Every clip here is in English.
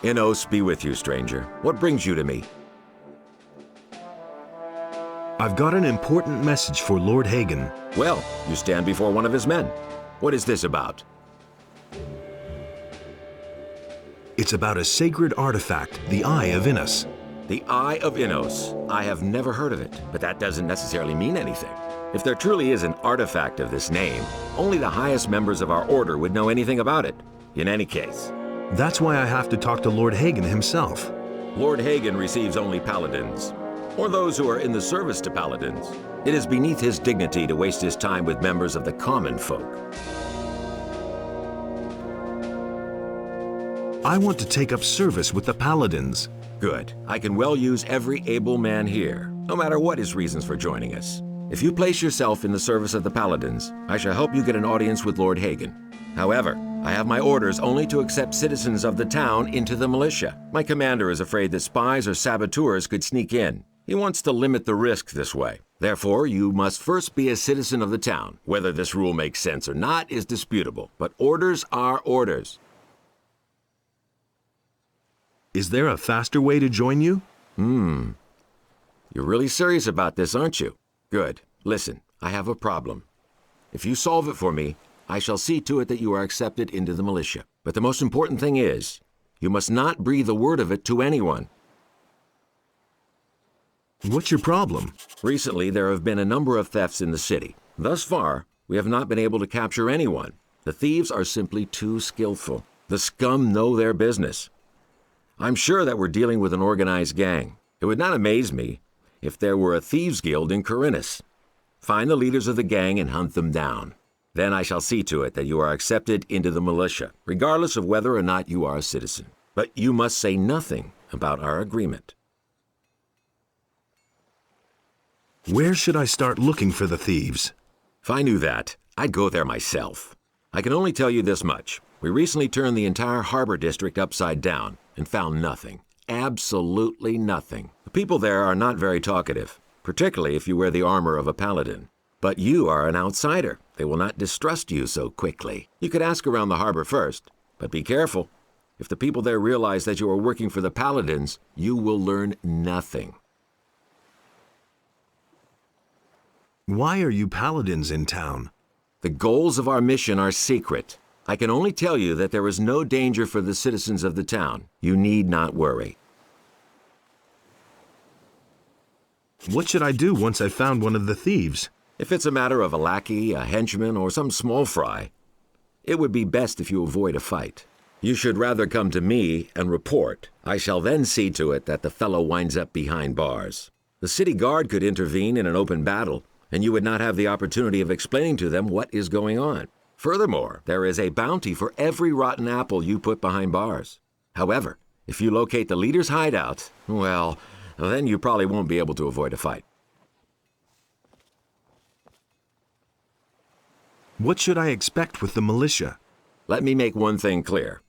Inos be with you, stranger. What brings you to me? I've got an important message for Lord Hagen. Well, you stand before one of his men. What is this about? It's about a sacred artifact, the Eye of Inos. The Eye of Inos. I have never heard of it, but that doesn't necessarily mean anything. If there truly is an artifact of this name, only the highest members of our order would know anything about it. In any case. That's why I have to talk to Lord Hagen himself. Lord Hagen receives only paladins, or those who are in the service to paladins. It is beneath his dignity to waste his time with members of the common folk. I want to take up service with the paladins. Good. I can well use every able man here, no matter what his reasons for joining us. If you place yourself in the service of the paladins, I shall help you get an audience with Lord Hagen. However, I have my orders only to accept citizens of the town into the militia. My commander is afraid that spies or saboteurs could sneak in. He wants to limit the risk this way. Therefore, you must first be a citizen of the town. Whether this rule makes sense or not is disputable, but orders are orders. Is there a faster way to join you? You're really serious about this, aren't you? Good. Listen, I have a problem. If you solve it for me, I shall see to it that you are accepted into the militia. But the most important thing is, you must not breathe a word of it to anyone. What's your problem? Recently, there have been a number of thefts in the city. Thus far, we have not been able to capture anyone. The thieves are simply too skillful. The scum know their business. I'm sure that we're dealing with an organized gang. It would not amaze me if there were a thieves' guild in Khorinis. Find the leaders of the gang and hunt them down. Then I shall see to it that you are accepted into the militia, regardless of whether or not you are a citizen. But you must say nothing about our agreement. Where should I start looking for the thieves? If I knew that, I'd go there myself. I can only tell you this much. We recently turned the entire harbor district upside down and found nothing. Absolutely nothing. The people there are not very talkative, particularly if you wear the armor of a paladin. But you are an outsider. They will not distrust you so quickly. You could ask around the harbor first, but be careful. If the people there realize that you are working for the paladins, you will learn nothing. Why are you paladins in town? The goals of our mission are secret. I can only tell you that there is no danger for the citizens of the town. You need not worry. What should I do once I've found one of the thieves? If it's a matter of a lackey, a henchman, or some small fry, it would be best if you avoid a fight. You should rather come to me and report. I shall then see to it that the fellow winds up behind bars. The city guard could intervene in an open battle, and you would not have the opportunity of explaining to them what is going on. Furthermore, there is a bounty for every rotten apple you put behind bars. However, if you locate the leader's hideout, well, then you probably won't be able to avoid a fight. What should I expect with the militia? Let me make one thing clear.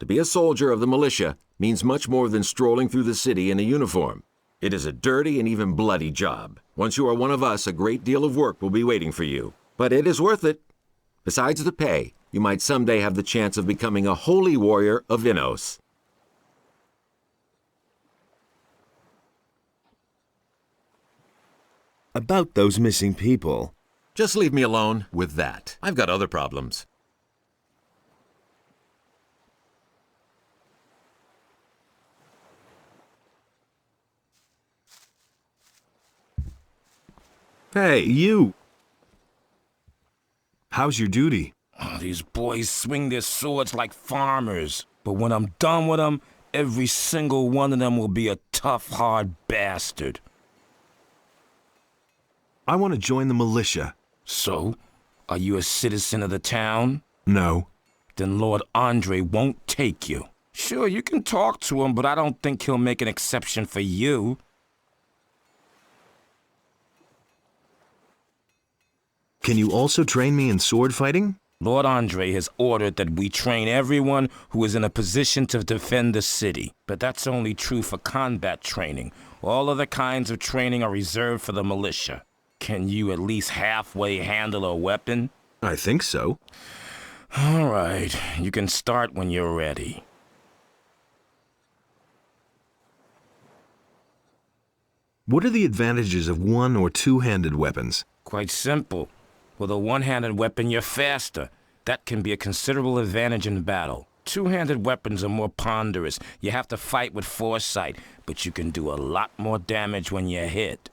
To be a soldier of the militia means much more than strolling through the city in a uniform. It is a dirty and even bloody job. Once you are one of us, a great deal of work will be waiting for you. But it is worth it. Besides the pay, you might someday have the chance of becoming a holy warrior of Inos. About those missing people. Just leave me alone with that. I've got other problems. Hey, you! How's your duty? Oh, these boys swing their swords like farmers. But when I'm done with them, every single one of them will be a tough, hard bastard. I want to join the militia. So, are you a citizen of the town? No. Then Lord Andre won't take you. Sure, you can talk to him, but I don't think he'll make an exception for you. Can you also train me in sword fighting? Lord Andre has ordered that we train everyone who is in a position to defend the city. But that's only true for combat training. All other kinds of training are reserved for the militia. Can you at least halfway handle a weapon? I think so. All right, you can start when you're ready. What are the advantages of one- or two-handed weapons? Quite simple. With a one-handed weapon, you're faster. That can be a considerable advantage in battle. Two-handed weapons are more ponderous. You have to fight with foresight, but you can do a lot more damage when you're hit.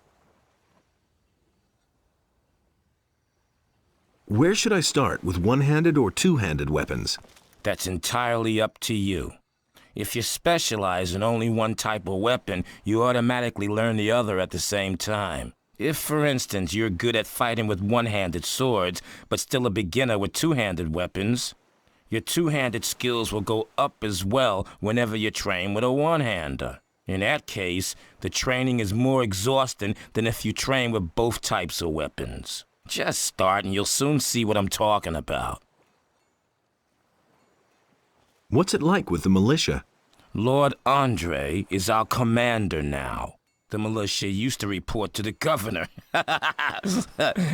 Where should I start, with one-handed or two-handed weapons? That's entirely up to you. If you specialize in only one type of weapon, you automatically learn the other at the same time. If, for instance, you're good at fighting with one-handed swords, but still a beginner with two-handed weapons, your two-handed skills will go up as well whenever you train with a one-hander. In that case, the training is more exhausting than if you train with both types of weapons. Just start and you'll soon see what I'm talking about. What's it like with the militia? Lord Andre is our commander now. The militia used to report to the governor.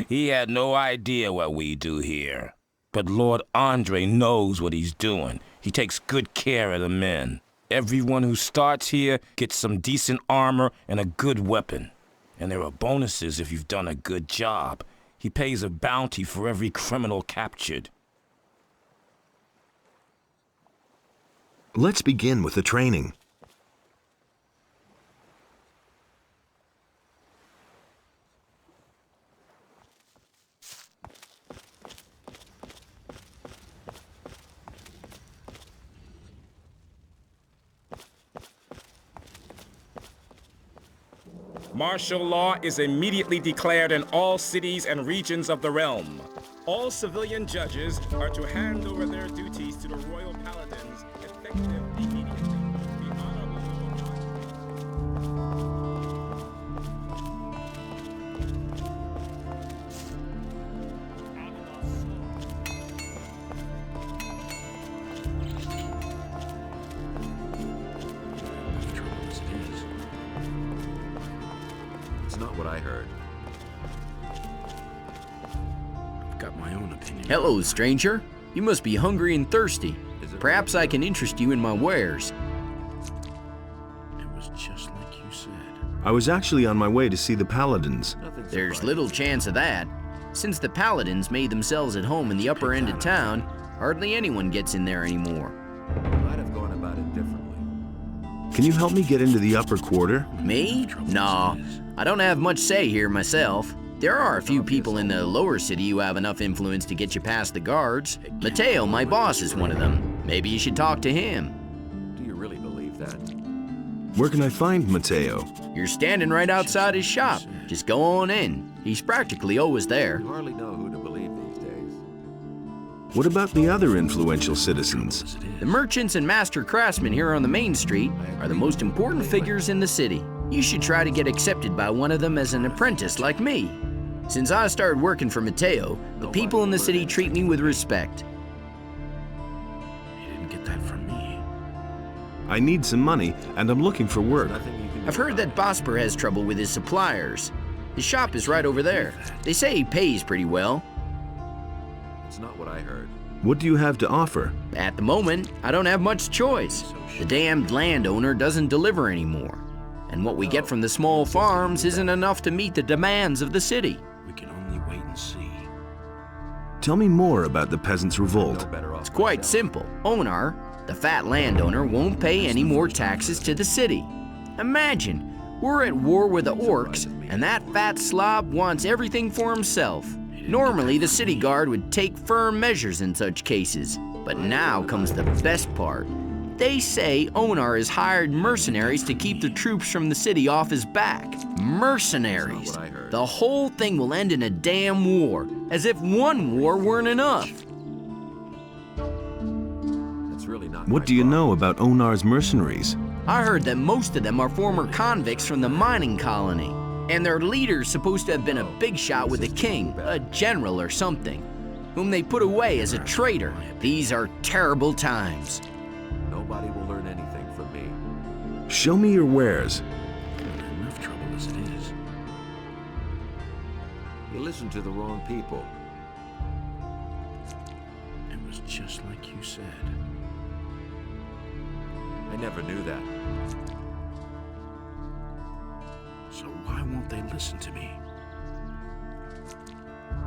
He had no idea what we do here. But Lord Andre knows what he's doing. He takes good care of the men. Everyone who starts here gets some decent armor and a good weapon. And there are bonuses if you've done a good job. He pays a bounty for every criminal captured. Let's begin with the training. Martial law is immediately declared in all cities and regions of the realm. All civilian judges are to hand over their duties to the royal paladins, effective immediately. The honorable It's not what I heard. Got my own opinion. Hello, stranger. You must be hungry and thirsty. Perhaps I can interest you in my wares. It was just like you said. I was actually on my way to see the paladins. There's little chance of that. Since the paladins made themselves at home in the upper end of town, hardly anyone gets in there anymore. I'd have gone about it differently. Can you help me get into the upper quarter? Me? No, I don't have much say here myself. There are a few people in the lower city who have enough influence to get you past the guards. Mateo, my boss, is one of them. Maybe you should talk to him. Do you really believe that? Where can I find Mateo? You're standing right outside his shop. Just go on in. He's practically always there. You hardly know who to believe these days. What about the other influential citizens? The merchants and master craftsmen here on the main street are the most important figures in the city. You should try to get accepted by one of them as an apprentice like me. Since I started working for Mateo, the people in the city treat me with respect. You didn't get that from me. I need some money, and I'm looking for work. I've heard that Bosper has trouble with his suppliers. His shop is right over there. They say he pays pretty well. It's not what I heard. What do you have to offer? At the moment, I don't have much choice. The damned landowner doesn't deliver anymore. And what we get from the small farms isn't enough to meet the demands of the city. We can only wait and see. Tell me more about the peasants' revolt. It's quite simple. Onar, the fat landowner, won't pay any more taxes to the city. Imagine, we're at war with the orcs, and that fat slob wants everything for himself. Normally, the city guard would take firm measures in such cases. But now comes the best part. They say Onar has hired mercenaries to keep the troops from the city off his back. Mercenaries. That's not what I heard. The whole thing will end in a damn war, as if one war weren't enough. That's really not What my do you problem. know about Onar's mercenaries? I heard that most of them are former convicts from the mining colony, and their leader's supposed to have been a big shot with the king, a general or something, whom they put away as a traitor. These are terrible times. Nobody will learn anything from me. Show me your wares. I'm in enough trouble as it is. You listen to the wrong people. It was just like you said. I never knew that. So why won't they listen to me?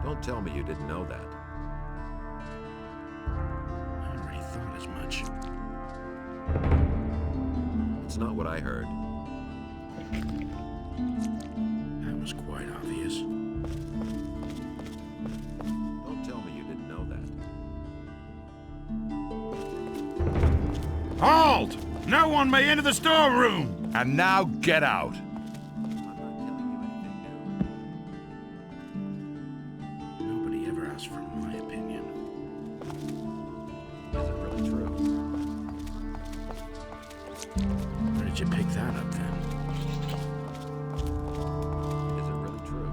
Don't tell me you didn't know that. I already thought as much. It's not what I heard. That was quite obvious. Don't tell me you didn't know that. Halt! No one may enter the storeroom! And now get out! I'm not telling you anything Nobody ever asked for my opinion. new. Is it really true? Where did you pick that up then? Is it really true?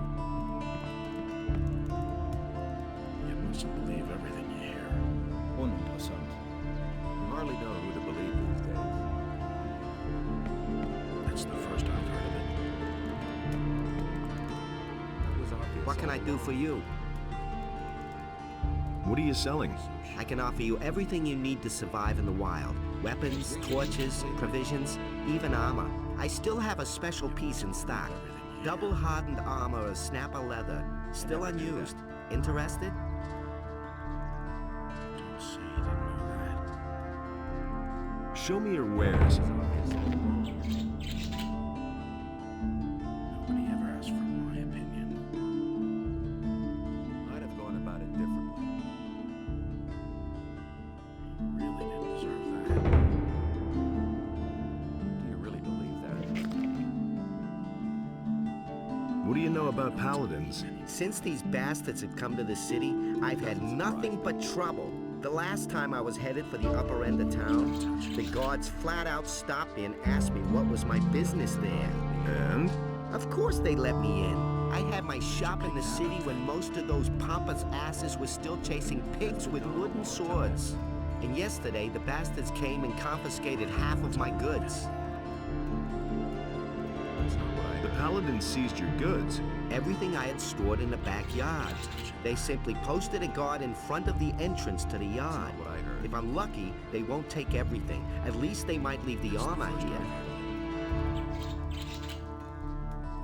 You mustn't believe everything you hear. 100%. You hardly know who to believe these days. That's the first I've heard of it. That was obvious. What can I do for you? What are you selling? I can offer you everything you need to survive in the wild. Weapons, torches, provisions, even armor. I still have a special piece in stock. Double-hardened armor of snapper leather. Still unused. Interested? Don't say you didn't know that. Show me your wares. Nobody ever asked for my opinion. I'd have gone about it differently. You really didn't deserve that. Do you really believe that? What do you know about paladins? Since these bastards have come to the city, I've had nothing but trouble. The last time I was headed for the upper end of town, the guards flat out stopped me and asked me what was my business there. And? Of course they let me in. I had my shop in the city when most of those pompous asses were still chasing pigs with wooden swords. And yesterday, the bastards came and confiscated half of my goods. The paladin seized your goods. Everything I had stored in the backyard. They simply posted a guard in front of the entrance to the yard. What I heard. If I'm lucky, they won't take everything. At least they might leave the armor here.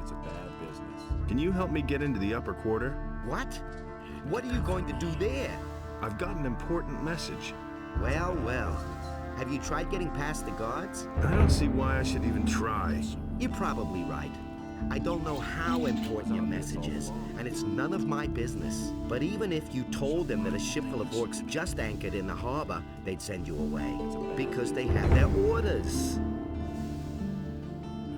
It's a bad business. Can you help me get into the upper quarter? What? What are you going to do there? I've got an important message. Well, well. Have you tried getting past the guards? I don't see why I should even try. You're probably right. I don't know how important your message is, and it's none of my business. But even if you told them that a ship full of orcs just anchored in the harbor, they'd send you away. Because they have their orders.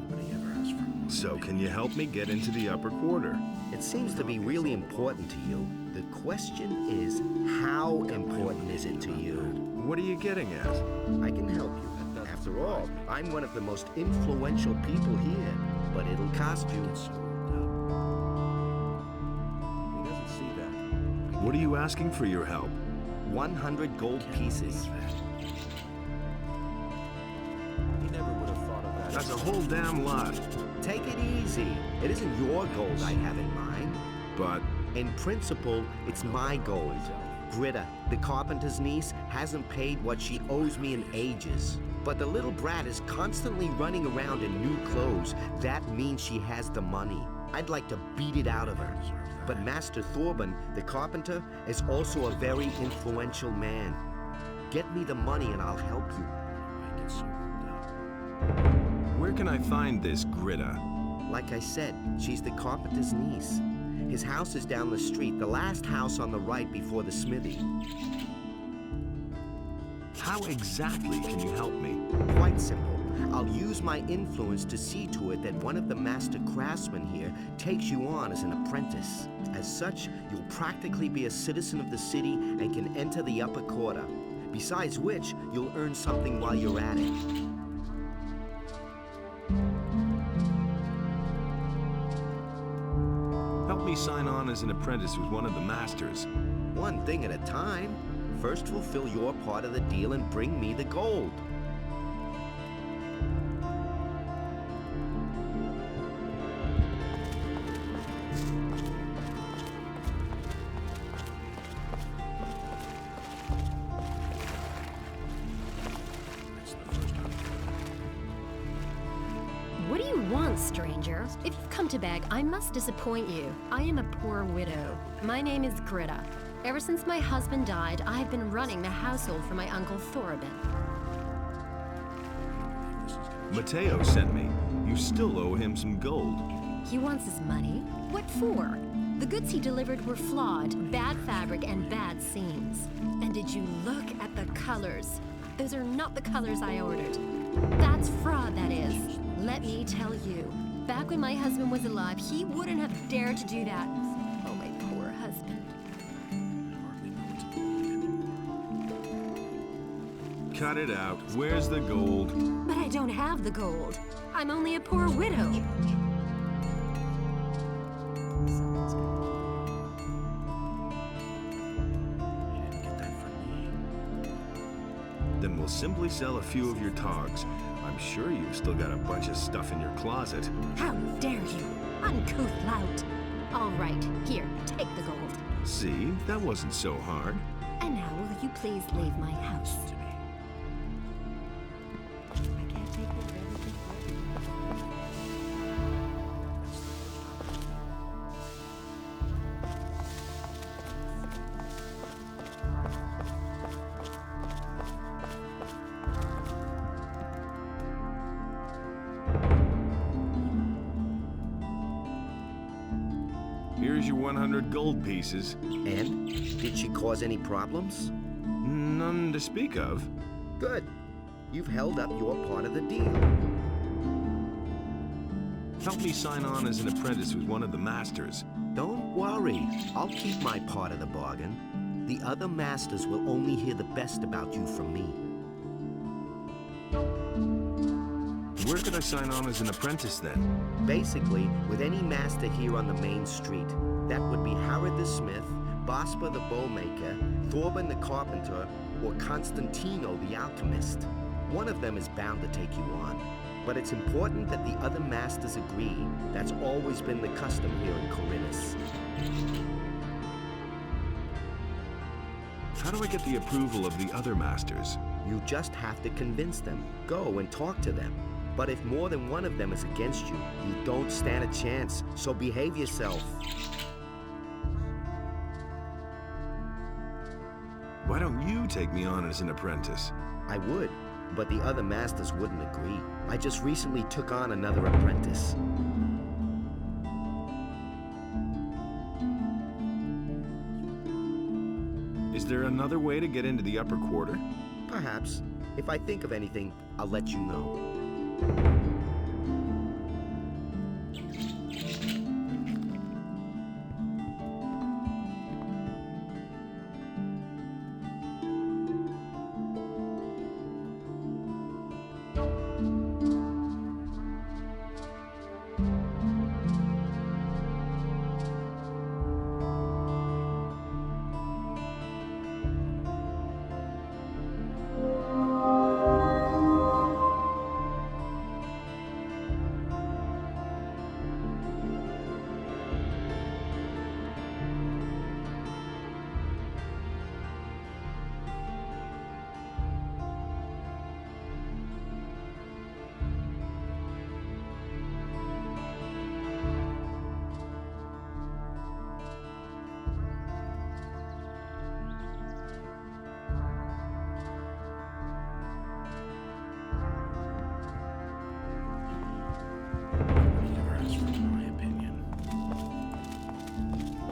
Nobody ever asked for my So can you help me get into the upper quarter? It seems to be really important to you. The question is, how important is it to you? What are you getting at? I can help you. After all, I'm one of the most influential people here. But it'll cost you. He doesn't see that. What are you asking for your help? 100 gold pieces. He never would have thought of that. That's a whole damn lot. Take it easy. It isn't your gold I have in mind. But In principle, it's my gold. Gritta, the carpenter's niece, hasn't paid what she owes me in ages. But the little brat is constantly running around in new clothes. That means she has the money. I'd like to beat it out of her. But Master Thorben, the carpenter, is also a very influential man. Get me the money and I'll help you. where can I find this Gritta? Like I said, she's the carpenter's niece. His house is down the street, the last house on the right before the smithy. How exactly can you help me? Quite simple. I'll use my influence to see to it that one of the master craftsmen here takes you on as an apprentice. As such, you'll practically be a citizen of the city and can enter the upper quarter. Besides which, you'll earn something while you're at it. Help me sign on as an apprentice with one of the masters. One thing at a time. First, fulfill your part of the deal and bring me the gold. What do you want, Hello, stranger. If you've come to beg, I must disappoint you. I am a poor widow. My name is Greta. Ever since my husband died, I have been running the household for my uncle Thorabin. Mateo sent me. You still owe him some gold. He wants his money? What for? The goods he delivered were flawed, bad fabric, and bad seams. And did you look at the colors? Those are not the colors I ordered. That's fraud, that is. Let me tell you, back when my husband was alive, he wouldn't have dared to do that. Oh, my poor husband. Cut it out. Where's the gold? But I don't have the gold. I'm only a poor widow. Then we'll simply sell a few of your togs. I'm sure you've still got a bunch of stuff in your closet. How dare you, uncouth lout. All right, here, take the gold. See, that wasn't so hard. And now will you please leave my house? I can't take this everything. Here's your 100 gold pieces. And? Did she cause any problems? None to speak of. Good. You've held up your part of the deal. Help me sign on as an apprentice with one of the masters. Don't worry. I'll keep my part of the bargain. The other masters will only hear the best about you from me. Where could I sign on as an apprentice then? Basically, with any master here on the main street. That would be Howard the Smith, Baspa the Bowmaker, Thorben the Carpenter, or Constantino the Alchemist. One of them is bound to take you on. But it's important that the other masters agree. That's always been the custom here in Khorinis. How do I get the approval of the other masters? You just have to convince them. Go and talk to them. But if more than one of them is against you, you don't stand a chance, so behave yourself. Why don't you take me on as an apprentice? I would, but the other masters wouldn't agree. I just recently took on another apprentice. Is there another way to get into the upper quarter? Perhaps. If I think of anything, I'll let you know.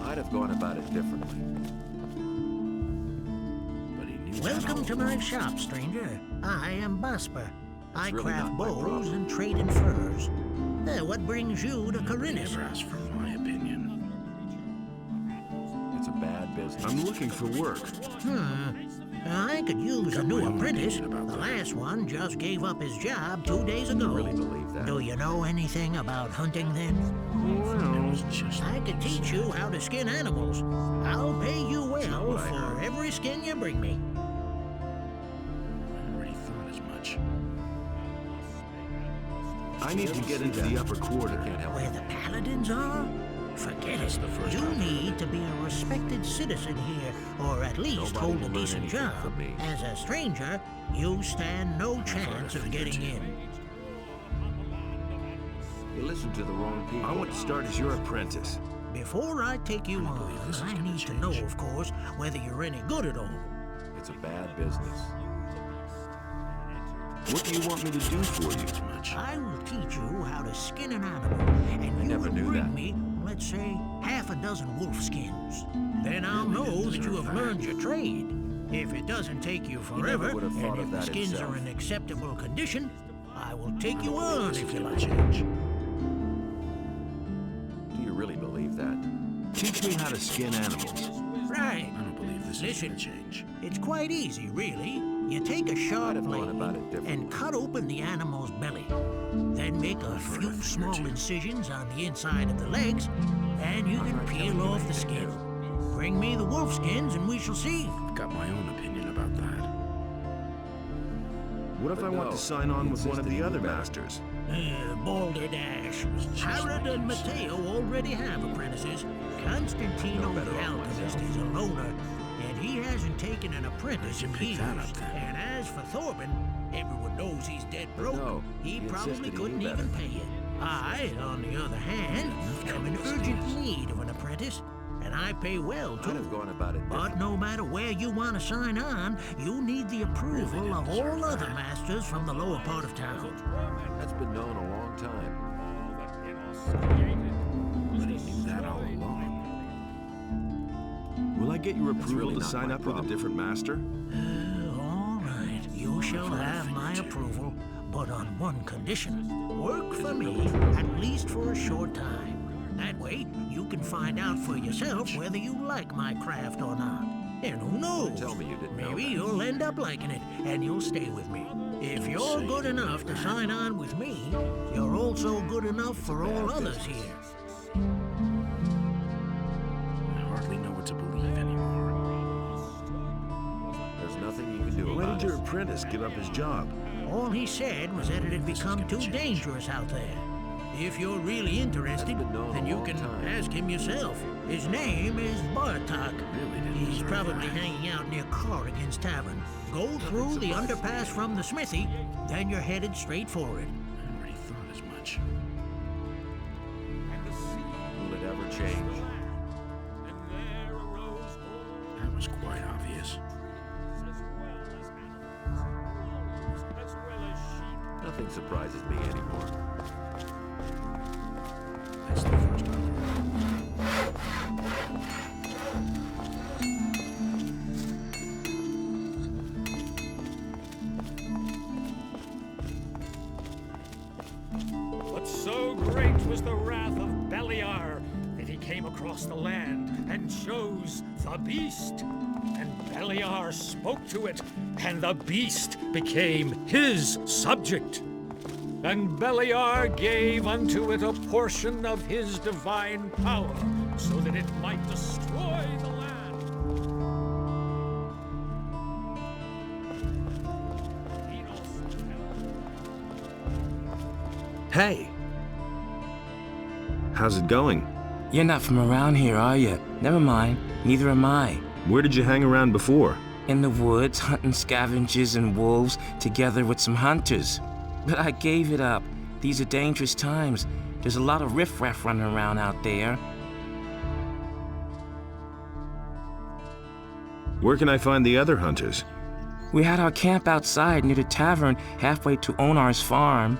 I'd have gone about it differently. But he knew Welcome to my shop, stranger. I am Baspa. I really craft not my bows problem. and trade in furs. What brings you to Khorinis? never asked for my opinion. It's a bad business. I'm looking for work. I could use a Got new my own apprentice. opinion about The that. last one just gave up his job 2 days ago. You really believe that? Do you know anything about hunting then? It was just I like could you teach said. you how to skin animals. I'll pay you not well what I for heard. every skin you bring me. I already thought as much. I need to get into the upper quarter. Can't help Where it. the paladins are? Forget That's it. the first You I've heard. need to be a respected citizen here, or at least Nobody hold will a learn decent anything job. from me. As a stranger, you stand no chance of getting in. You listened to the wrong people. I want to start as your apprentice. Before I take you on, I need to know, of course, whether you're any good at all. It's a bad business. What do you want me to do for you? I will teach you how to skin an animal, and you will bring me, let's say, half a dozen wolf skins. Then I'll know that you have learned your trade. If it doesn't take you forever, and if the skins are in acceptable condition, I will take you on if you like. Do you really believe that? Teach me how to skin animals. Right. I don't believe this is gonna change. It's quite easy, really. You take a sharp blade and cut open the animal's belly. Then make a few small incisions on the inside of the legs, and you can peel off the skin. Bring me the wolf skins and we shall see. I've got my own opinion about that. What if I want to sign on with one of the other masters? Balderdash. Harrod and Matteo already have apprentices. Constantino the Alchemist is a loner, and he hasn't taken an apprentice in years. And as for Thorben, everyone knows he's dead broke. He probably couldn't even pay it. I, on the other hand, am in urgent need of an apprentice, and I pay well, too. But no matter where you want to sign on, you need the approval of all other masters from the lower part of town. That's been known a long time. But he knew that all along. Will I get your approval to sign up with a different master? All right, you shall have my approval, but on one condition. Work for me, at least for a short time. That way, you can find out for yourself whether you like my craft or not. And who knows? Maybe you'll end up liking it, and you'll stay with me. If you're good enough to sign on with me, you're also good enough for all others here. I hardly know what to believe anymore. There's nothing you can do Why about did your apprentice give up his job? All he said was that it had become too dangerous out there. If you're really interested, then you can ask him yourself. His name is Bartok. He's probably hanging out near Khorinis Tavern. Go through the underpass from the smithy, then you're headed straight for it. I already thought as much. Will it ever change? That was quite obvious. Nothing surprises me anymore. That's the first I've heard. But so great was the wrath of Beliar that he came across the land and chose the beast. And Beliar spoke to it, and the beast became his subject. And Beliar gave unto it a portion of his divine power, so that it might destroy the land. Hey! How's it going? You're not from around here, are you? Never mind. Neither am I. Where did you hang around before? In the woods, hunting scavengers and wolves, together with some hunters. But I gave it up. These are dangerous times. There's a lot of riffraff running around out there. Where can I find the other hunters? We had our camp outside near the tavern, halfway to Onar's farm.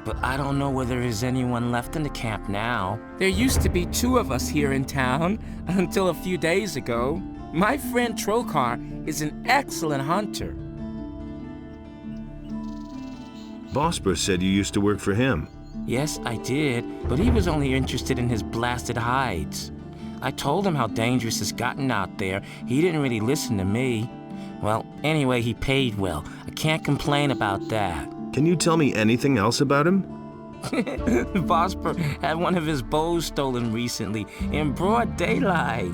But I don't know whether there is anyone left in the camp now. There used to be 2 of us here in town, until a few days ago. My friend Trokar is an excellent hunter. Bosper said you used to work for him. Yes, I did, but he was only interested in his blasted hides. I told him how dangerous it's gotten out there. He didn't really listen to me. Well, anyway, he paid well. I can't complain about that. Can you tell me anything else about him? Bosper had one of his bows stolen recently, in broad daylight.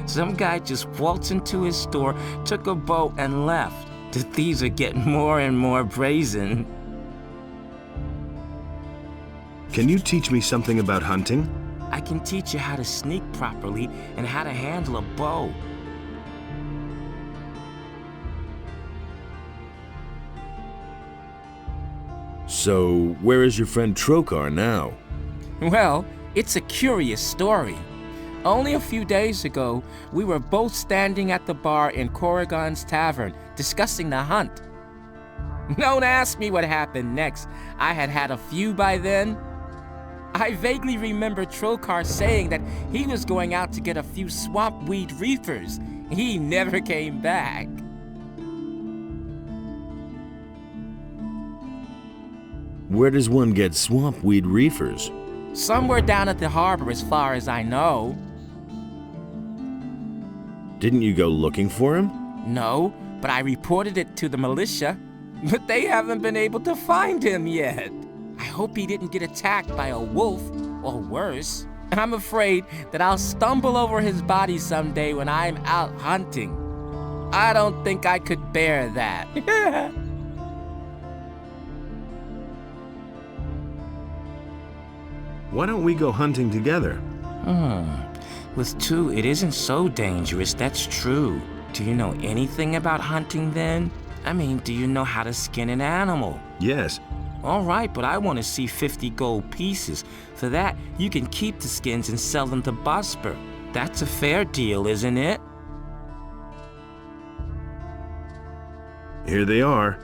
Some guy just waltzed into his store, took a bow, and left. The thieves are getting more and more brazen. Can you teach me something about hunting? I can teach you how to sneak properly and how to handle a bow. So, where is your friend Trokar now? Well, it's a curious story. Only a few days ago, we were both standing at the bar in Corrigan's Tavern, discussing the hunt. Don't ask me what happened next. I had had a few by then. I vaguely remember Trokar saying that he was going out to get a few swampweed reefers. He never came back. Where does one get swampweed reefers? Somewhere down at the harbor, as far as I know. Didn't you go looking for him? No, but I reported it to the militia. But they haven't been able to find him yet. I hope he didn't get attacked by a wolf, or worse. I'm afraid that I'll stumble over his body someday when I'm out hunting. I don't think I could bear that. Why don't we go hunting together? With two, it isn't so dangerous, that's true. Do you know anything about hunting then? I mean, do you know how to skin an animal? Yes. All right, but I want to see 50 gold pieces. For that, you can keep the skins and sell them to Bosper. That's a fair deal, isn't it? Here they are.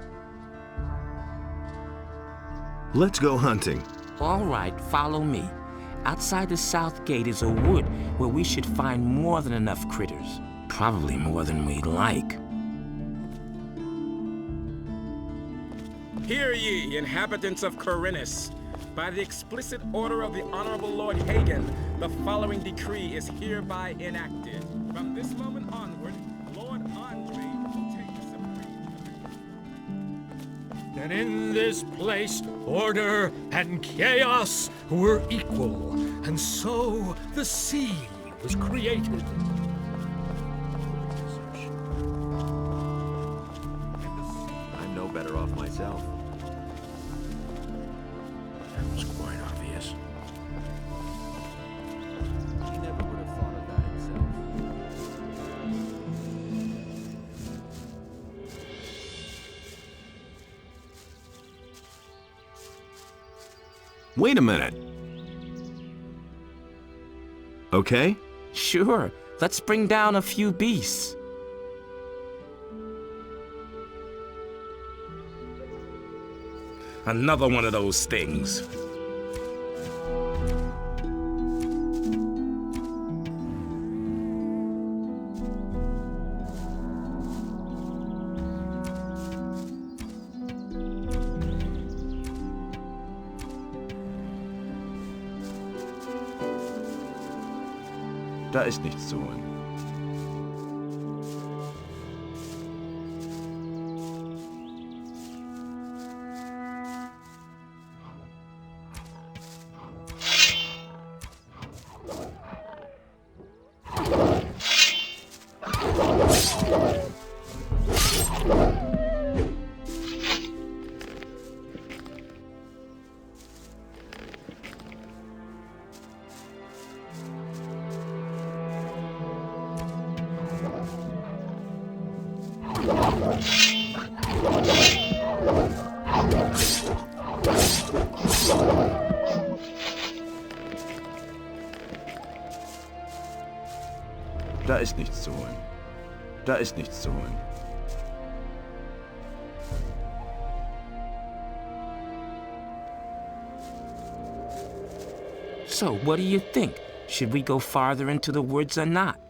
Let's go hunting. All right, follow me. Outside the south gate is a wood where we should find more than enough critters. Probably more than we'd like. Hear ye, inhabitants of Khorinis. By the explicit order of the Honorable Lord Hagen, the following decree is hereby enacted. From this moment onward, Lord Andre will take the supreme. And in this place, order and chaos were equal, and so the sea was created. I'm no better off myself. That was quite obvious. He never would have thought of that himself. Wait a minute. Okay? Sure, let's bring down a few beasts. Another one of those things. Da ist nichts zu holen. Da ist nichts zu holen. Da ist nichts zu holen. So, what do you think? Should we go farther into the woods or not?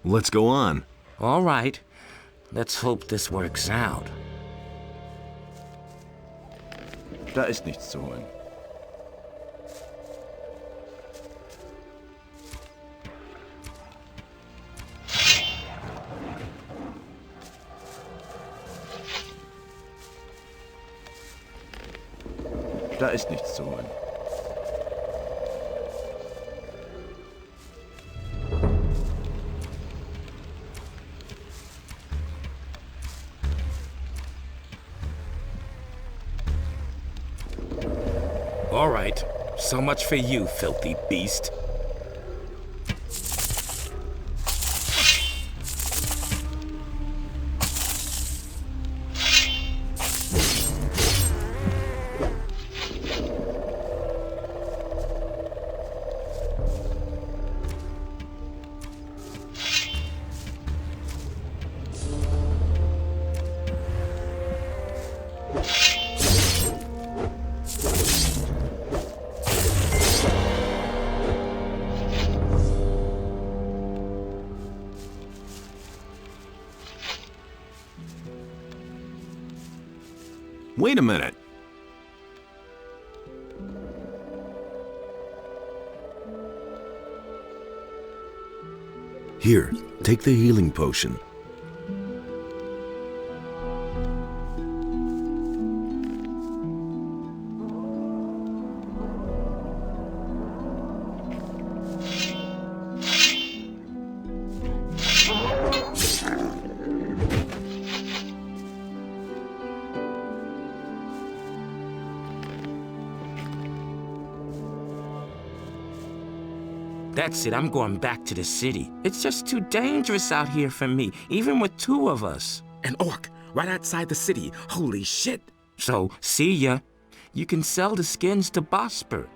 Let's go on. All right. Let's hope this works out. Da ist nichts zu holen. Da ist nichts zu holen. All right, so much for you, filthy beast. Wait a minute. Here, take the healing potion. That's it, I'm going back to the city. It's just too dangerous out here for me, even with 2 of us. An orc, right outside the city. Holy shit. So, see ya. You can sell the skins to Bosper.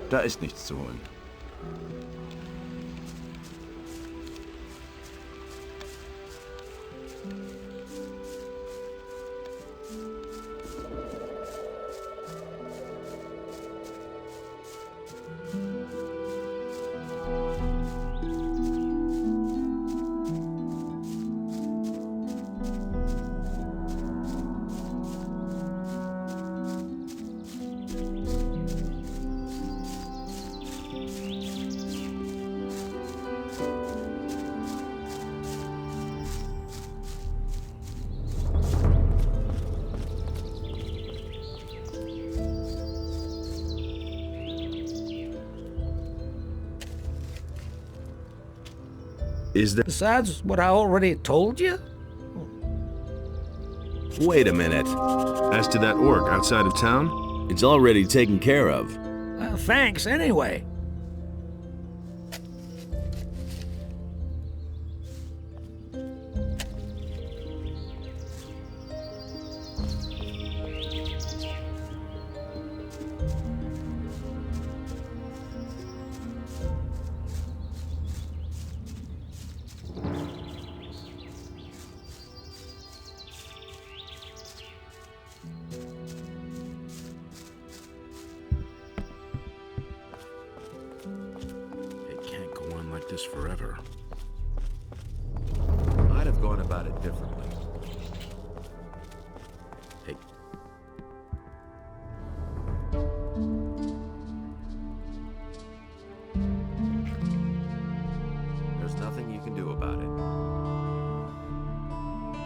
Da ist nichts zu holen. Is there... Besides what I already told you? Wait a minute. As to that orc outside of town? It's already taken care of. Well, thanks anyway. This forever. I'd have gone about it differently. Hey. There's nothing you can do about it.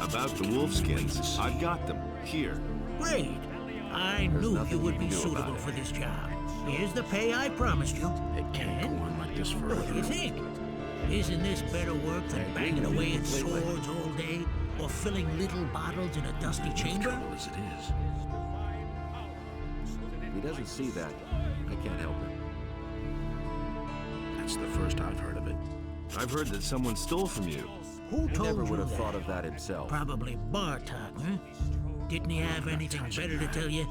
About the wolfskins, I've got them. Here. Great. I knew you would be suitable for this job. Here's the pay I promised you. It can't go on like this forever. What do you think? Isn't this better work than banging away at swords all day or filling little bottles in a dusty chamber? As it is. If he doesn't see that, I can't help it. That's the first I've heard of it. I've heard that someone stole from you. Who He told never you would have that? thought of that himself. Probably Bartok, huh? Didn't he have anything better to tell you?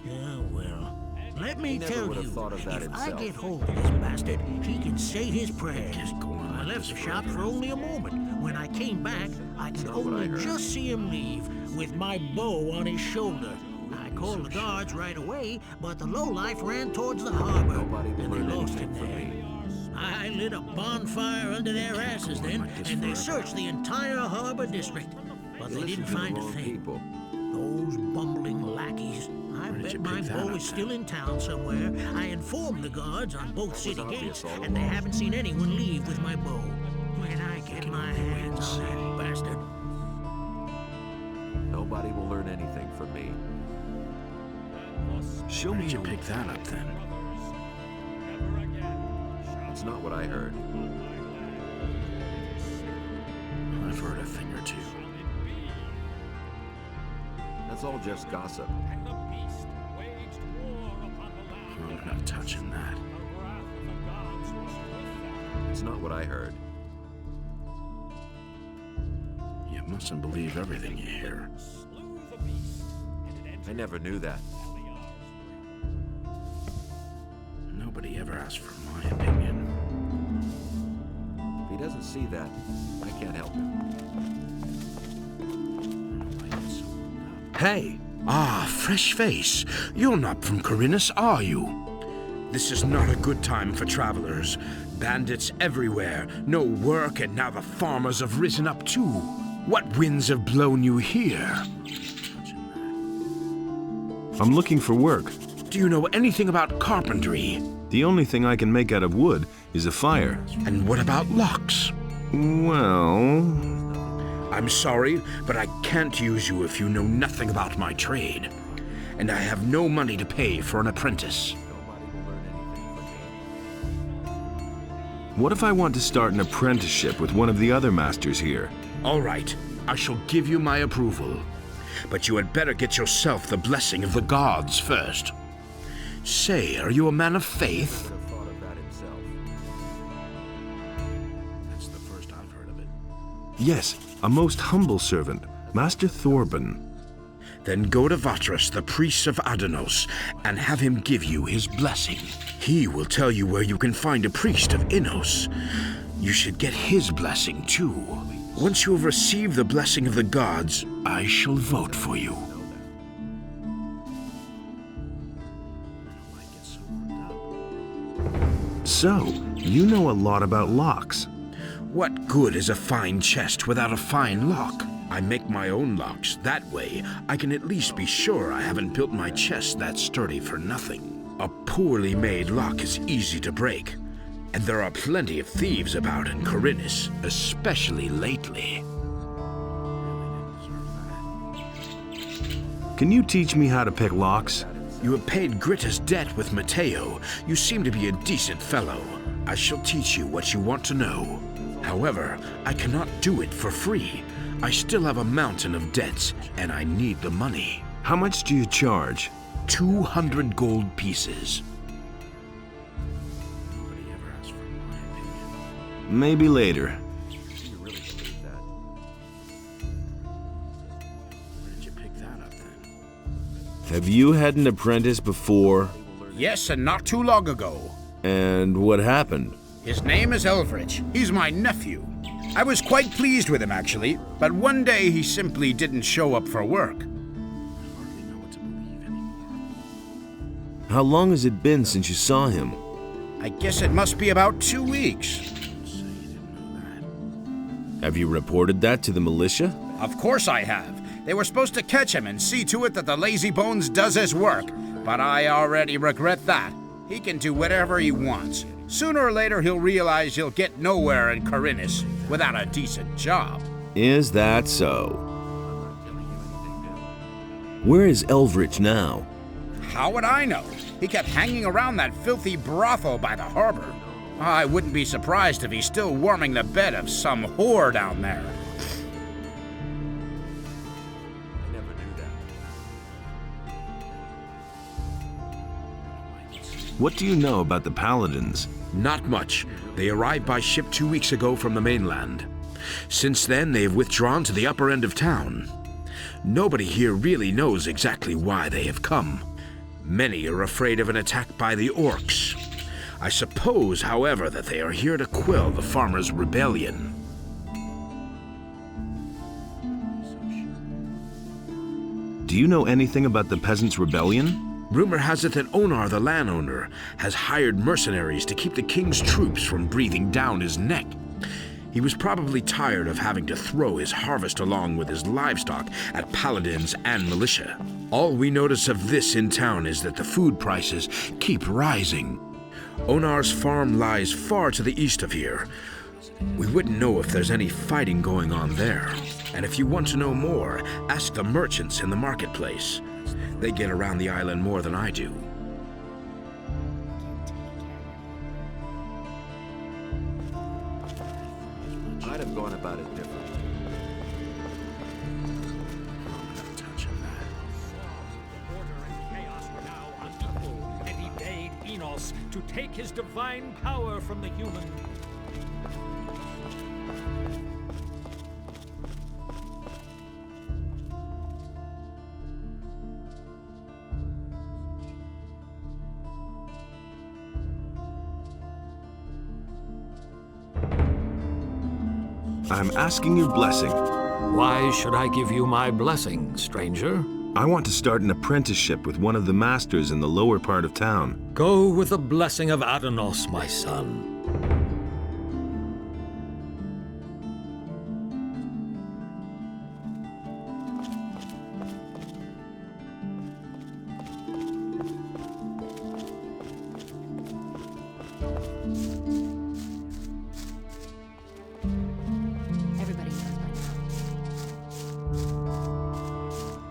Oh, well. Let me never tell would have you, thought of that if I himself. get hold of this bastard, he can say his prayers. I left the shop for only a moment. When I came back, I could only just see him leave, with my bow on his shoulder. I called the guards right away, but the lowlife ran towards the harbor, and they lost him there. I lit a bonfire under their asses then, and they searched the entire harbor district, but they didn't find a thing. Those bumbling lackeys. I bet my bow is still in town somewhere. I informed the guards on both city gates, and they haven't seen anyone leave with my bow. When I get Get my hands on that bastard. Nobody will learn anything from me. Show me you pick that up then. It's not what I heard. I've heard a thing or two. That's all just gossip. I'm not touching that. It's not what I heard. You mustn't believe everything you hear. I never knew that. Nobody ever asked for my opinion. If he doesn't see that, I can't help him. Hey! Ah, fresh face. You're not from Khorinis, are you? This is not a good time for travelers. Bandits everywhere, no work, and now the farmers have risen up too. What winds have blown you here? I'm looking for work. Do you know anything about carpentry? The only thing I can make out of wood is a fire. And what about locks? Well... I'm sorry, but I can't use you if you know nothing about my trade. And I have no money to pay for an apprentice. What if I want to start an apprenticeship with one of the other masters here? All right, I shall give you my approval. But you had better get yourself the blessing of the gods first. Say, are you a man of faith? That's the first I've heard of it. Yes, a most humble servant, Master Thorben. Then go to Vatras, the priest of Adanos, and have him give you his blessing. He will tell you where you can find a priest of Innos. You should get his blessing too. Once you have received the blessing of the gods, I shall vote for you. So, you know a lot about locks. What good is a fine chest without a fine lock? I make my own locks. That way, I can at least be sure I haven't built my chest that sturdy for nothing. A poorly made lock is easy to break, and there are plenty of thieves about in Khorinis, especially lately. Can you teach me how to pick locks? You have paid Gritta's debt with Matteo. You seem to be a decent fellow. I shall teach you what you want to know. However, I cannot do it for free. I still have a mountain of debts, and I need the money. How much do you charge? 200 gold pieces. Nobody ever asked for my opinion. Maybe later. Do you really believe that? Where did you pick that up then? Have you had an apprentice before? Yes, and not too long ago. And what happened? His name is Elvrich. He's my nephew. I was quite pleased with him, actually, but one day he simply didn't show up for work. I hardly know what to believe anymore. How long has it been since you saw him? I guess it must be about 2 weeks. Don't say you didn't know that. Have you reported that to the militia? Of course I have. They were supposed to catch him and see to it that the Lazy Bones does his work, but I already regret that. He can do whatever he wants. Sooner or later he'll realize he'll get nowhere in Khorinis without a decent job. Is that so? Where is Elvrich now? How would I know? He kept hanging around that filthy brothel by the harbor. I wouldn't be surprised if he's still warming the bed of some whore down there. I never knew that. What do you know about the Paladins? Not much. They arrived by ship 2 weeks ago from the mainland. Since then, they have withdrawn to the upper end of town. Nobody here really knows exactly why they have come. Many are afraid of an attack by the orcs. I suppose, however, that they are here to quell the farmers' rebellion. Do you know anything about the Peasants' Rebellion? Rumor has it that Onar, the landowner, has hired mercenaries to keep the king's troops from breathing down his neck. He was probably tired of having to throw his harvest along with his livestock at paladins and militia. All we notice of this in town is that the food prices keep rising. Onar's farm lies far to the east of here, We wouldn't know if there's any fighting going on there. And if you want to know more, ask the merchants in the marketplace. They get around the island more than I do. I'd have gone about it differently. And he bade Enos to take his divine power from the human. I'm asking your blessing. Why should I give you my blessing, stranger? I want to start an apprenticeship with one of the masters in the lower part of town. Go with the blessing of Adanos, my son. Everybody knows by now.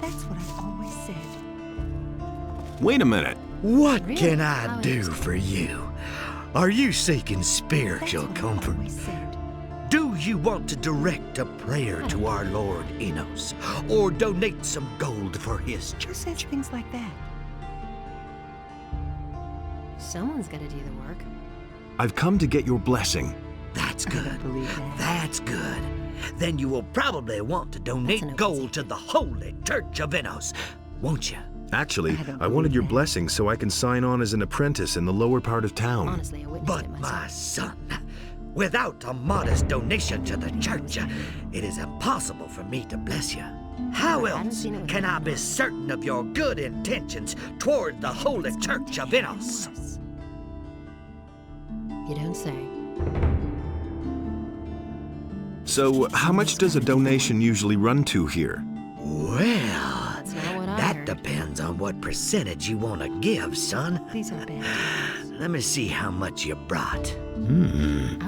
That's what I've always said. Wait a minute. What Really? can How I do interesting. for you? Are you seeking That's spiritual what I've comfort? always said. Do you want to direct a prayer to our Lord Enos? Or donate some gold for his Who says church? things like that? Someone's got to do the work. I've come to get your blessing. That's I good. don't believe that. That's good. Then you will probably want to That's donate an open gold to the Holy Church of Enos, won't you? Actually, I don't I wanted believe your that. blessing so I can sign on as an apprentice in the lower part of town. Honestly, I witnessed But it my myself. son, without a modest donation to the church, it is impossible for me to bless you. How I haven't else seen it with can my I own be eyes. certain of your good intentions toward the Holy Church of Enos? You don't say. So, how much does a donation usually run to here? Well, That's not what I that heard. depends on what percentage you want to give, son. These are bad times. Let me see how much you brought. I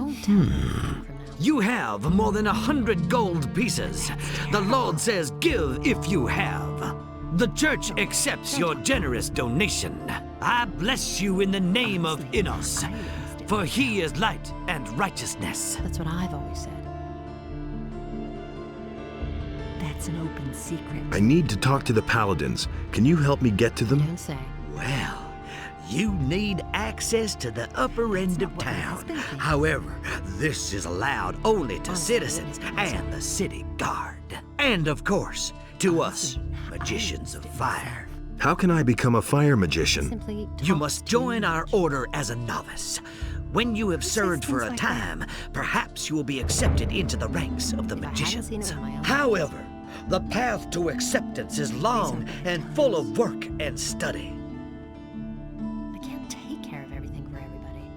won't tell anyone from now. You have more than 100 gold pieces. The Lord says, give if you have. The church accepts your generous donation. I bless you in the name of Enos, for he is light and righteousness. That's what I've always said. That's an open secret. I need to talk to the paladins. Can you help me get to You them? don't say. Well, you need access to the upper end of not what my town. husband thinks. However, this is allowed only to Honestly, I citizens wouldn't say and the city guard. And of course, to us, magicians of fire. How can I become a fire magician? Simply You talk must too join our much. order as a novice. When you have says served for things a like that? time, perhaps you will be accepted into the ranks of the If I hadn't seen magicians. it with my own However, the path to acceptance is long and full of work and study. I can't take care of everything for everybody.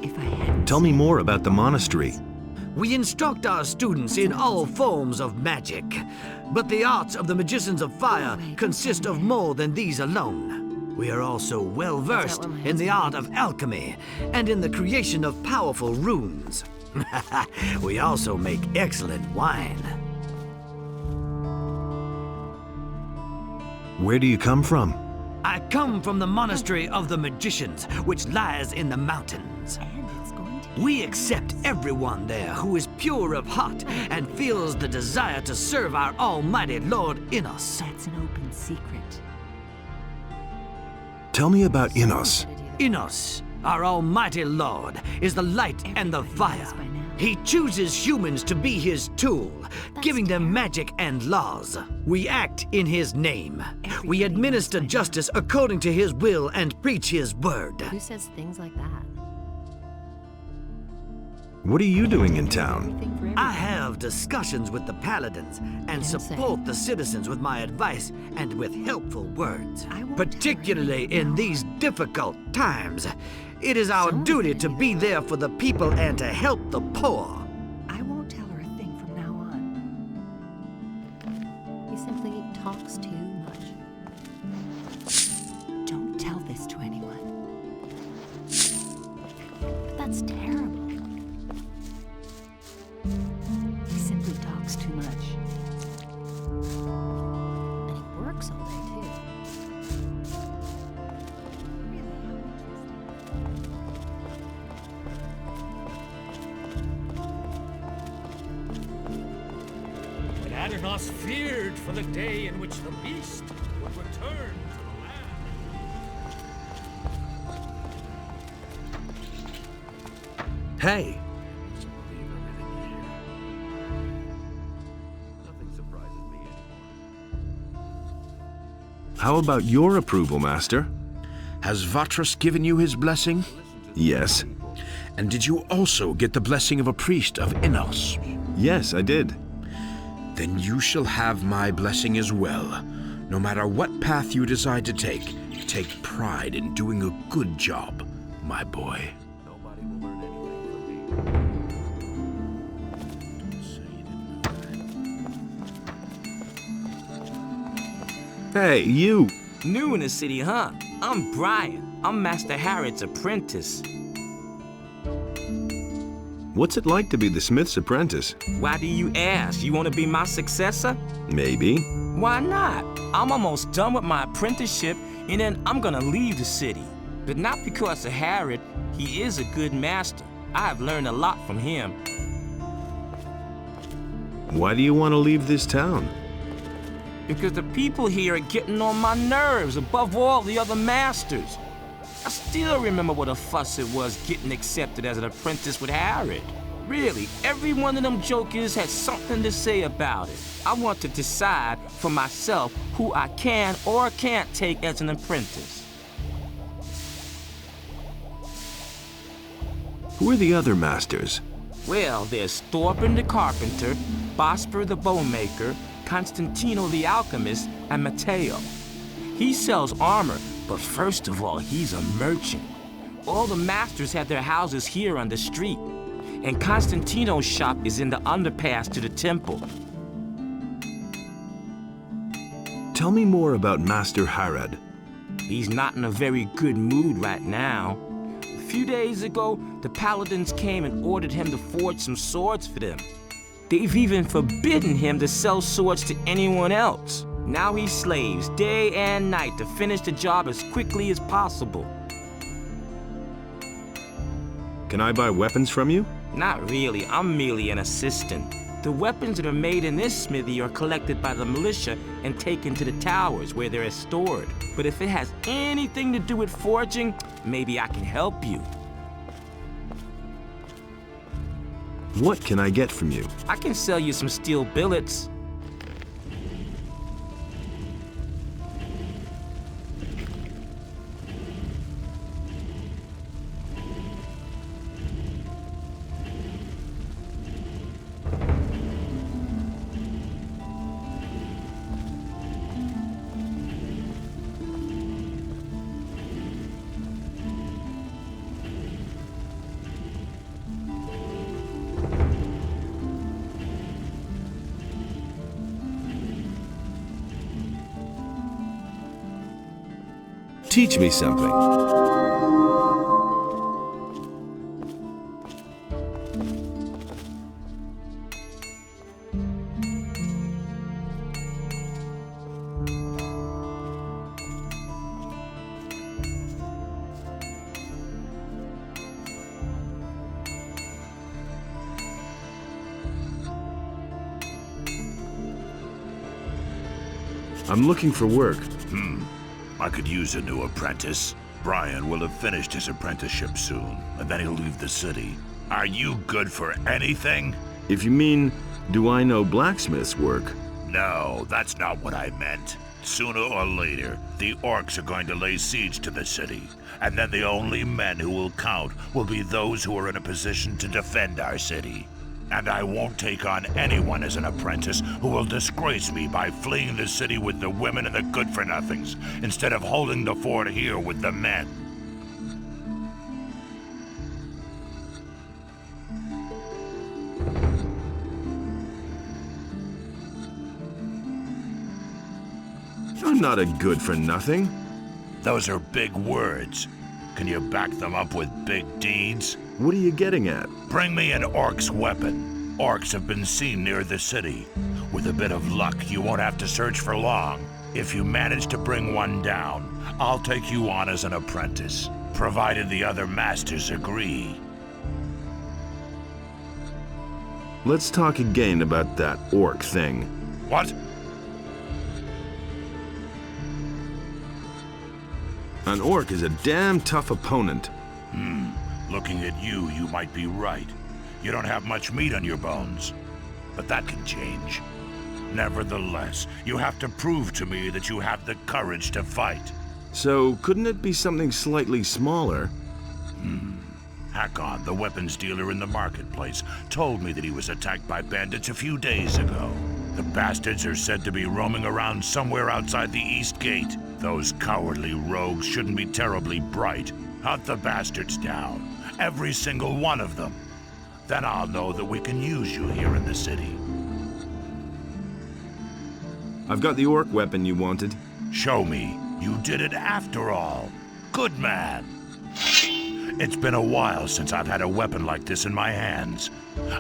If I hadn't Tell me more about the monastery. We instruct our students in all forms of magic, but the arts of the magicians of fire consist of more than these alone. We are also well versed what my in the art husband of alchemy and in the creation of powerful runes. We also make excellent wine. Where do you come from? I come from the monastery of the magicians, which lies in the mountains. And it's going to be We accept everyone there who is pure of heart and feels the desire to serve our almighty Lord Enos. That's an open secret. Tell me about Enos. Enos, our almighty Lord, is the light and the fire. He chooses humans to be his tool, giving them magic and laws. We act in his name. We administer justice according to his will and preach his word. Who says things like that? What are you doing in town? Everything for I everybody. have discussions with the paladins and don't say. support the citizens with my advice and with helpful words. I won't tell Particularly anyone in now. these difficult times. It is our Someone's duty gonna to do be that. there for the people and to help the poor. I won't tell her a thing from now on. He simply talks too much. Don't tell this to anyone. But that's terrible. Khorinis feared for the day in which the beast would return to the land. Hey! How about your approval, Master? Has Vatras given you his blessing? Yes. And did you also get the blessing of a priest of Innos? Yes, I did. Then you shall have my blessing as well. No matter what path you decide to take pride in doing a good job, my boy. Nobody will learn anything from me. Hey, you! New in the city, huh? I'm Brian. I'm Master Harrod's apprentice. What's it like to be the smith's apprentice? Why do you ask? You want to be my successor? Maybe. Why not? I'm almost done with my apprenticeship, and then I'm gonna leave the city. But not because of Harrod. He is a good master. I have learned a lot from him. Why do you want to leave this town? Because the people here are getting on my nerves above all the other masters. I still remember what a fuss it was getting accepted as an apprentice with Harrod. Really, every one of them jokers had something to say about it. I want to decide for myself who I can or can't take as an apprentice. Who are the other masters? Well, there's Thorpin the carpenter, Bosper the bowmaker, Constantino the alchemist, and Matteo. He sells armor, but first of all, he's a merchant. All the masters have their houses here on the street, and Constantino's shop is in the underpass to the temple. Tell me more about Master Harrod. He's not in a very good mood right now. A few days ago, the paladins came and ordered him to forge some swords for them. They've even forbidden him to sell swords to anyone else. Now he slaves day and night to finish the job as quickly as possible. Can I buy weapons from you? Not really, I'm merely an assistant. The weapons that are made in this smithy are collected by the militia and taken to the towers where they're stored. But if it has anything to do with forging, maybe I can help you. What can I get from you? I can sell you some steel billets. Teach me something. I'm looking for work. I could use a new apprentice. Brian will have finished his apprenticeship soon, and then he'll leave the city. Are you good for anything? If you mean, do I know blacksmith's work? No, that's not what I meant. Sooner or later, the orcs are going to lay siege to the city, and then the only men who will count will be those who are in a position to defend our city. And I won't take on anyone as an apprentice who will disgrace me by fleeing the city with the women and the good-for-nothings, instead of holding the fort here with the men. I'm not a good-for-nothing. Those are big words. Can you back them up with big deeds? What are you getting at? Bring me an orc's weapon. Orcs have been seen near the city. With a bit of luck, you won't have to search for long. If you manage to bring one down, I'll take you on as an apprentice, provided the other masters agree. Let's talk again about that orc thing. What? An orc is a damn tough opponent. Looking at you, you might be right. You don't have much meat on your bones. But that can change. Nevertheless, you have to prove to me that you have the courage to fight. So, couldn't it be something slightly smaller? Hakon, the weapons dealer in the marketplace, told me that he was attacked by bandits a few days ago. The bastards are said to be roaming around somewhere outside the East Gate. Those cowardly rogues shouldn't be terribly bright. Hunt the bastards down. Every single one of them. Then I'll know that we can use you here in the city. I've got the orc weapon you wanted. Show me. You did it after all. Good man. It's been a while since I've had a weapon like this in my hands.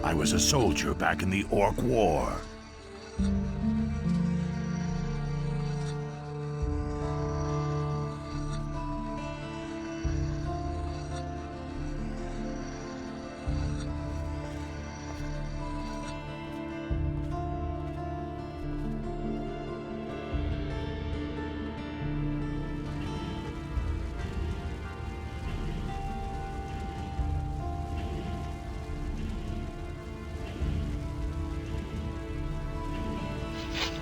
I was a soldier back in the Orc War.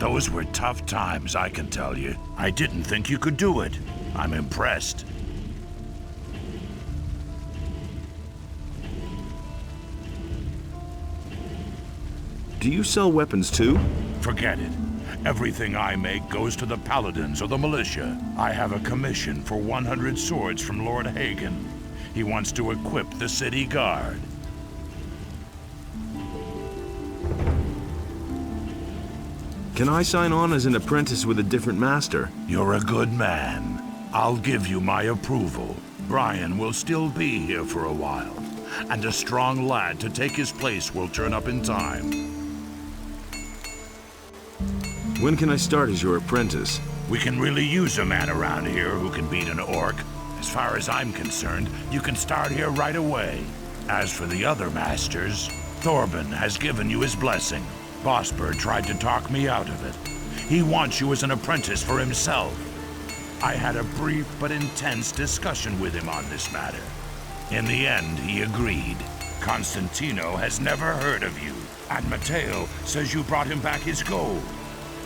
Those were tough times, I can tell you. I didn't think you could do it. I'm impressed. Do you sell weapons too? Forget it. Everything I make goes to the paladins or the militia. I have a commission for 100 swords from Lord Hagen. He wants to equip the city guard. Can I sign on as an apprentice with a different master? You're a good man. I'll give you my approval. Brian will still be here for a while, and a strong lad to take his place will turn up in time. When can I start as your apprentice? We can really use a man around here who can beat an orc. As far as I'm concerned, you can start here right away. As for the other masters, Thorben has given you his blessing. Bosper tried to talk me out of it. He wants you as an apprentice for himself. I had a brief but intense discussion with him on this matter. In the end, he agreed. Constantino has never heard of you, and Matteo says you brought him back his gold.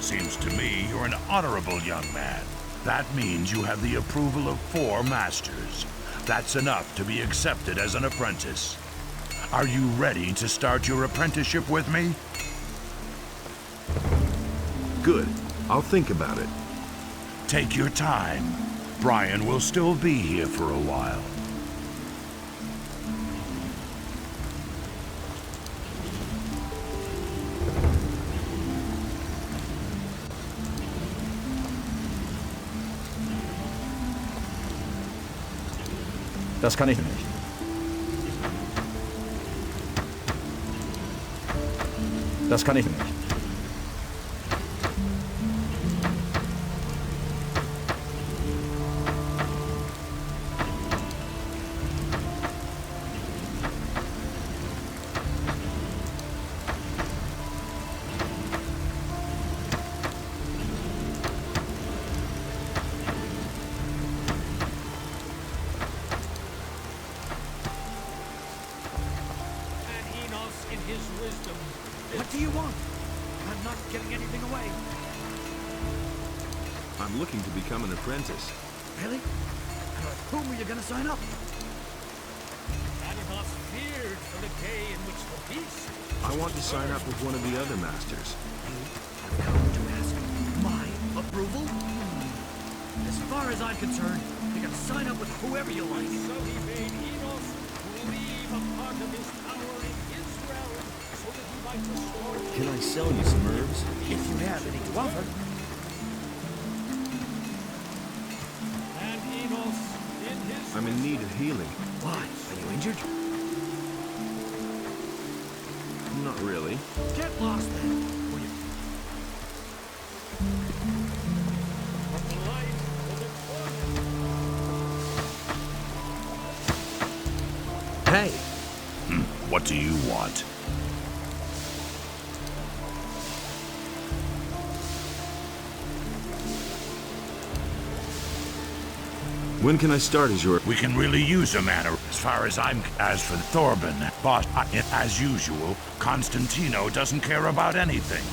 Seems to me you're an honorable young man. That means you have the approval of 4 masters. That's enough to be accepted as an apprentice. Are you ready to start your apprenticeship with me? Good. I'll think about it. Take your time. Brian will still be here for a while. Das kann ich nicht. Das kann ich nicht. What do you want? I'm not giving anything away. I'm looking to become an apprentice. Really? And with whom are you gonna sign up? Animos feared for the day in which the beast... I want to sign up with one of the other masters. You have come to ask my approval? As far as I'm concerned, you can sign up with whoever you like. So he made Enos leave a part of his power in his realm so that he might restore... Can I sell you some herbs? If you have any to offer. And Enos, in his... I'm in need of healing. Why? Are you injured? Not really. Get lost then. Will you? But the light was a torment. Hey! What do you want? When can I start as your... We can really use a man as far as As for Thorben, boss, as usual, Constantino doesn't care about anything.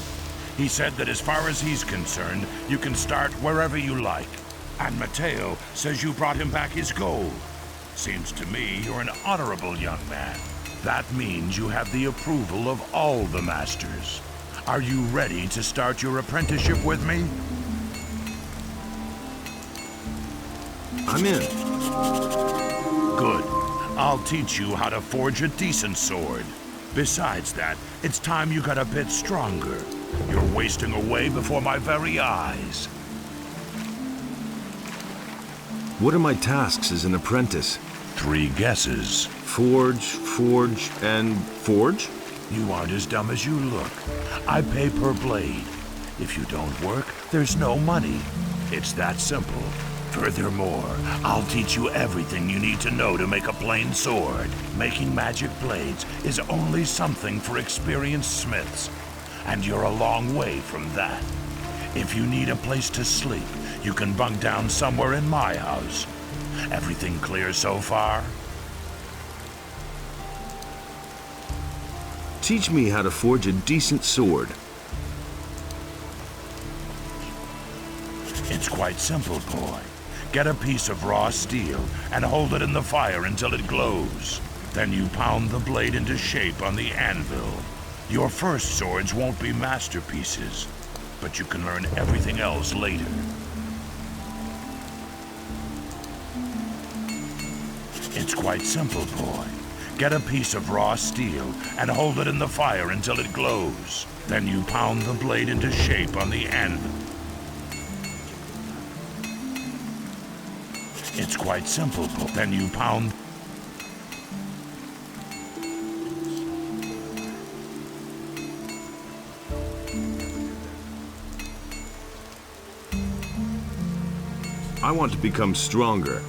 He said that as far as he's concerned, you can start wherever you like. And Matteo says you brought him back his gold. Seems to me you're an honorable young man. That means you have the approval of all the masters. Are you ready to start your apprenticeship with me? I'm in. Good. I'll teach you how to forge a decent sword. Besides that, it's time you got a bit stronger. You're wasting away before my very eyes. What are my tasks as an apprentice? 3 guesses. Forge, and forge? You aren't as dumb as you look. I pay per blade. If you don't work, there's no money. It's that simple. Furthermore, I'll teach you everything you need to know to make a plain sword. Making magic blades is only something for experienced smiths, and you're a long way from that. If you need a place to sleep, you can bunk down somewhere in my house. Everything clear so far? Teach me how to forge a decent sword. It's quite simple, boy. Get a piece of raw steel and hold it in the fire until it glows. Then you pound the blade into shape on the anvil. Your first swords won't be masterpieces, but you can learn everything else later. It's quite simple, boy. Get a piece of raw steel and hold it in the fire until it glows. Then you pound the blade into shape on the anvil. It's quite simple, boy. Then you pound... I want to become stronger.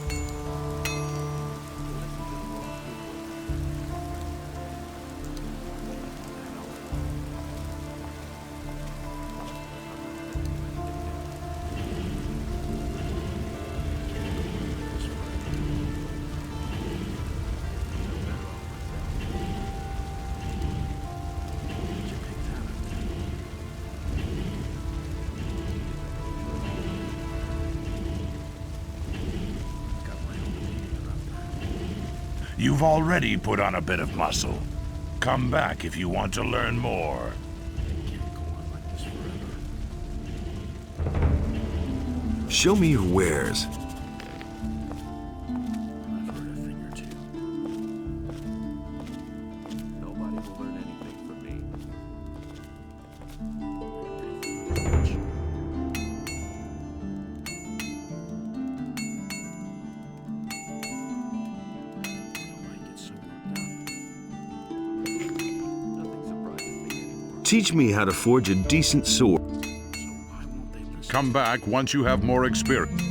You've already put on a bit of muscle. Come back if you want to learn more. Show me your wares. Teach me how to forge a decent sword. Come back once you have more experience.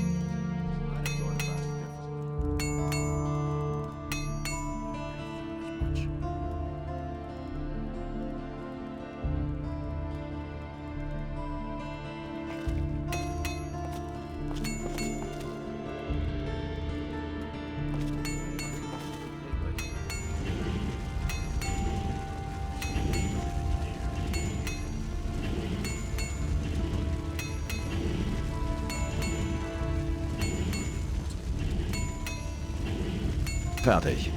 Fertig.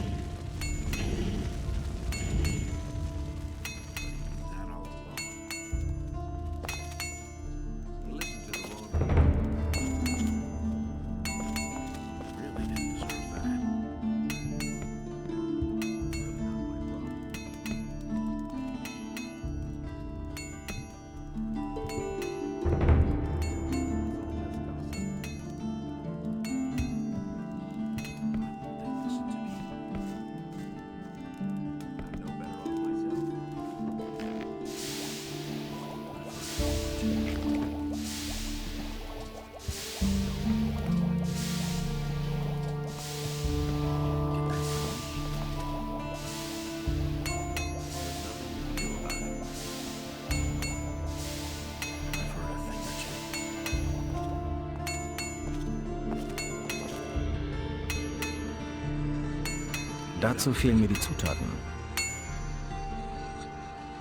Dazu fehlen mir die Zutaten.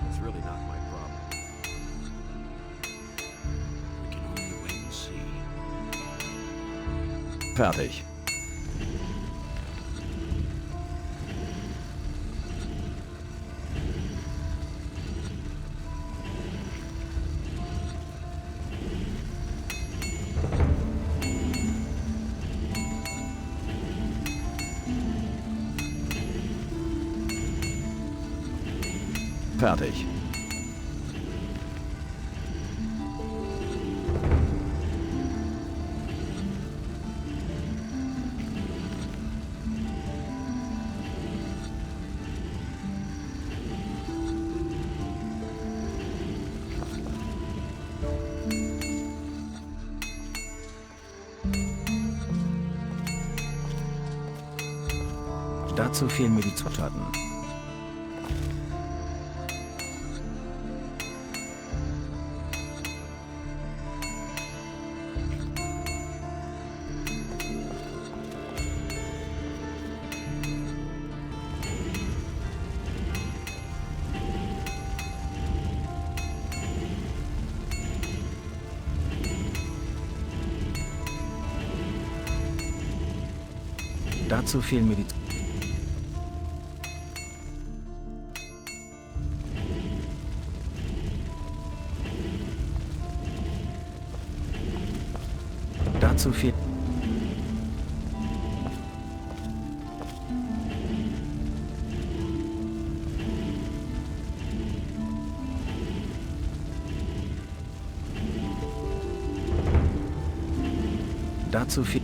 It's really not my problem. We can only wait and see. Fertig. Fertig. Dazu fehlen mir die Zutaten. Dazu fehlen mir die... Dazu fehlt... Dazu fehlt...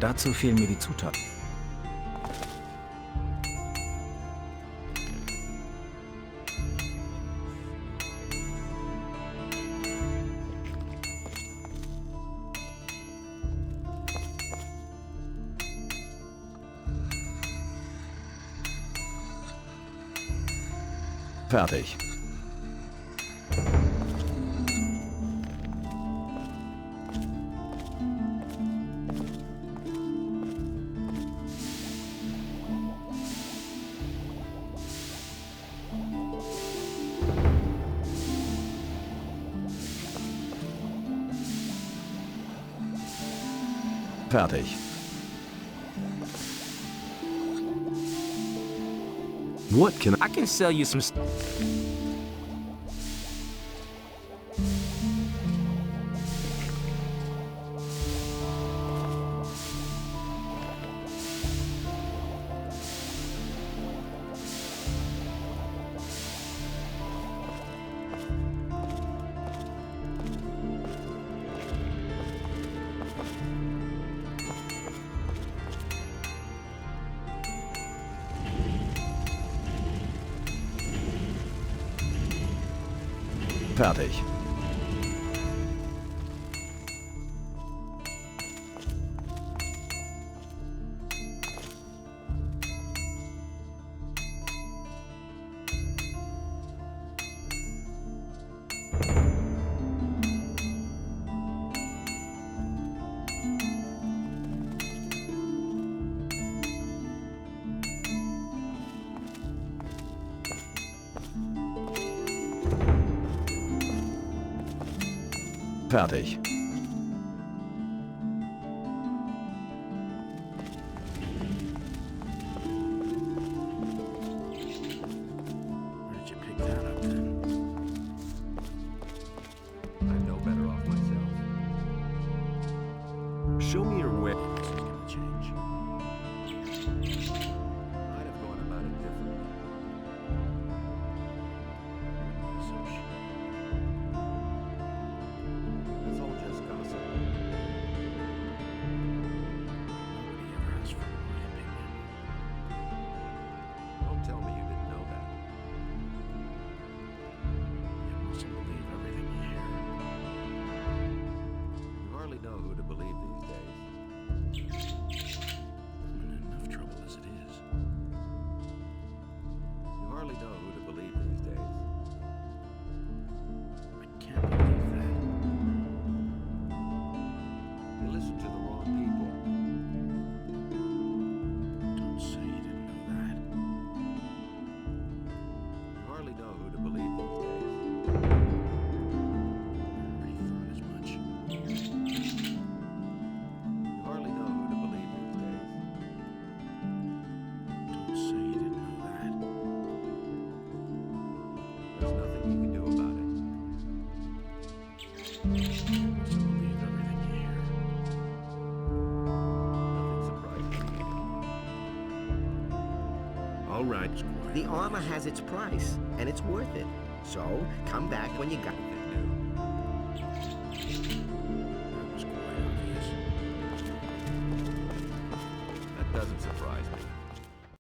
Dazu fehlen mir die Zutaten. Fertig. Fertig. What can I can sell you some Fertig. Fertig. Where did you pick that up then? I'm no better off myself. Show me your way. This is gonna change. I'd have gone about it differently. So sure. It's all just All right. The armor has its price, and it's worth it. So, come back when you got it. That doesn't surprise